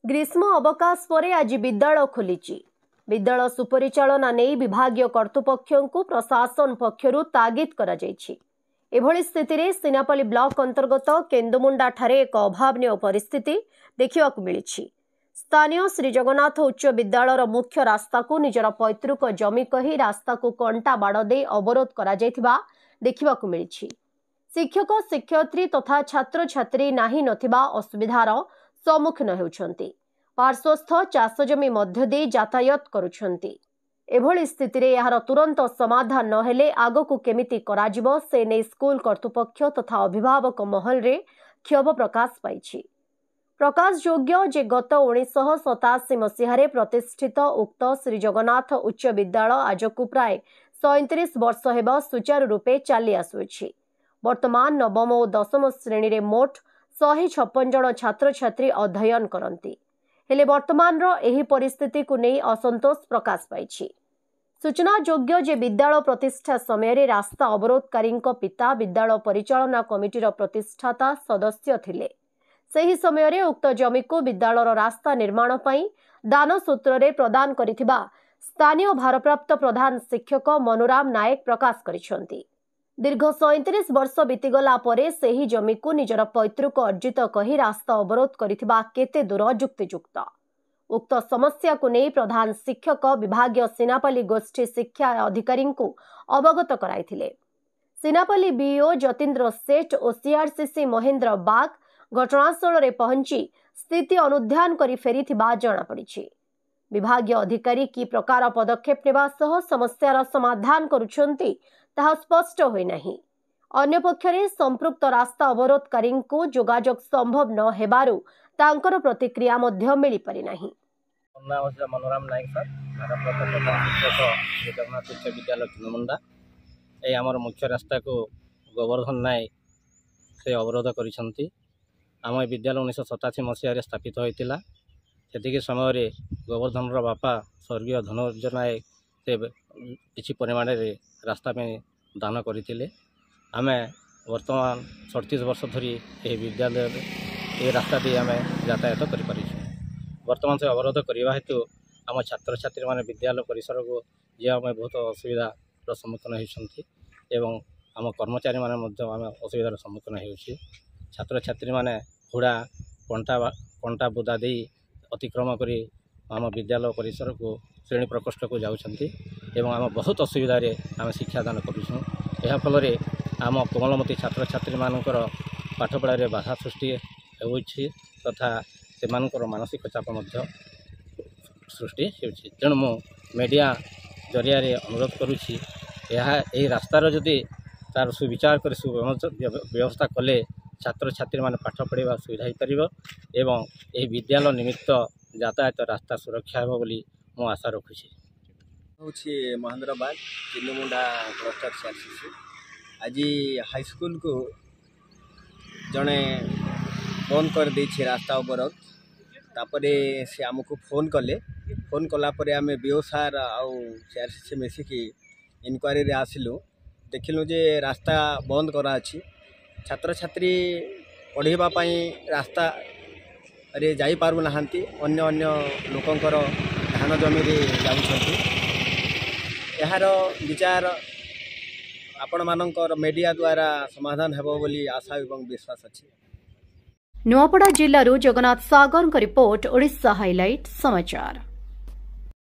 ग्रीष्म अवकाश पर आज विद्यालय खोली। विद्यालय सुपरिचालना नहीं विभागीय कर्तृपक्षों को प्रशासन पक्षरु तागिद करा जायछि। एभली स्थिति रे सिनापल्ली ब्लॉक अंतर्गत केन्दुमुंडा ठारे एक अभावनीय परिस्थिति देखा मिली। स्थानीय श्री जगन्नाथ उच्च विद्यालय मुख्य रास्ता को निजर पैतृक जमी कही रास्ता को कंटा बाड़ दे अवरोध करा जायथिबा देखा मिली। शिक्षक शिक्षयित्री तथा छात्र छात्री नाही नथिबा असुविधार सम्मुखीन होउछन्ति। पार्श्वस्थ चाष जमी मध्य दे यातायात करुछन्ति। एभली स्थिति रे यार तुरंत समाधान नहेले आगकू केमिति कराजिबो से नै स्कूल कर्तृपक्ष तथा अभिभावक महल रे क्षोभ प्रकाश पाइछि। प्रकाश योग्य जे गत 1987 मसीह प्रतिष्ठित उक्त श्री जगन्नाथ उच्च विद्यालय आजकू प्राय 37 वर्ष हेब सुचारू रूपे चली आसुछि। वर्तमान नवम और दशम श्रेणी रे मोट 156 जन छात्र छात्री अध्ययन करती। हेले वर्तमान एही परिस्थिति को नहीं असंतोष प्रकाश पाइछि। सूचना योग्य जे विद्यालय प्रतिष्ठा समय रास्ता अवरोधकारी पिता विद्यालय परिचालना कमिटीर प्रतिष्ठाता सदस्य थिले। सही समय उक्त जमी को विद्यालय रास्ता निर्माण पई दान सूत्र रे प्रदान करिथिबा स्थानीय भारप्राप्त प्रधान शिक्षक मनोराम नायक प्रकाश करिसंती। दीर्घ 37 वर्ष बीतीगला परे सेही जमी को निजर पैतृक अर्जित कही रास्ता अवरोध करिथिबा केते दूर युक्तियुक्त। उक्त समस्या को नहीं प्रधान शिक्षक विभागीय सिनापल्ली गोष्ठी शिक्षा अधिकारी को अवगत कराइथिले। सिनापल्ली बीओ जतीन्द्र सेठ और सीआरसीसी महेंद्र बाग घटनास्थल रे पहुंची स्थिति अनुध्यान करी फेरिथिबा जଣା पड़िछि। विभागीय अधिकारी की प्रकार पदक्षेप नेबा सह समस्यार समाधान करुछन्ति ताहा स्पष्ट होई नाही। अन्य पक्षरे संपृक्त रास्ता अवरोधकारी को जोगाजोग संभव न हेबारु तांकर प्रतिक्रिया मध्य मिली पारि नाही। मनोराम नायक सर शिक्षक जगन्नाथ उच्च विद्यालय केन्दुमुंडा ए आमर मुख्य रास्ता को गोवर्धन नायक से अवरोध करिसंती। आम विद्यालय 1987 मसीह स्थापित होइतिला। सेतिके समय गोवर्धन बापा स्वर्गीय धनंजय नायक से किछि परिमाण रे रास्ता में दान करते। आम वर्तमान 37 वर्ष धरी ये विद्यालय ये रास्ता दी आम यातायात कर वर्तमान से अवरोध करने हेतु आम छात्र छात्री मैंने विद्यालय परिसर को जे आम बहुत असुविधार सम्मुखीन होती एवं आम कर्मचारी मैंने आम असुविधार सम्मुखीन हो। छात्र छात्री मैंने हुड़ा कंटा बुदा दे अतिक्रम कर आम विद्यालय परिसर को श्रेणी प्रकोष्ठ को जाऊँगी एवं आम बहुत असुविधा आम शिक्षादान करूँ। यह फल आम कोमलमती छात्र छात्री मानकर पाठपढ़ा बाधा सृष्टि होछि तथा से मानसिक चाप सृष्टि होछि। तेणु मु मीडिया जरिया अनुरोध करुछि यह रास्तार जदि तार सुविचार कर व्यवस्था कले छात्र छात्री माने पाठ पढ़ा सुविधा हो पार एवं यह विद्यालय निमित्त यातायात रास्ता सुरक्षा हो बोली मु आशा रखुछि। हूँ महेंद्र बाग केन्दुमुंडा क्लस्टर सीआरसीसी। आज हाईस्कूल को जड़े बंद कर दे रास्ता अवरोध तापरे से आमको फोन कलापर आम बीओ सार आउ सीआरसीसी मिसिकी इनक्वारी आसिलु देखिलु जे रास्ता बंद करा छात्र छात्री पढ़ाई रास्ता रे जाई पारु नाहांती अन्य अन्य लोकंकर धान जमी जाउछंती। यार विचार आपण मानकर मीडिया द्वारा समाधान हेबो बोली आशा एवं विश्वास अछि। नुआपड़ा जिल्लारू जगन्नाथ सागर रिपोर्ट ओडिशा हाइलाइट समाचार।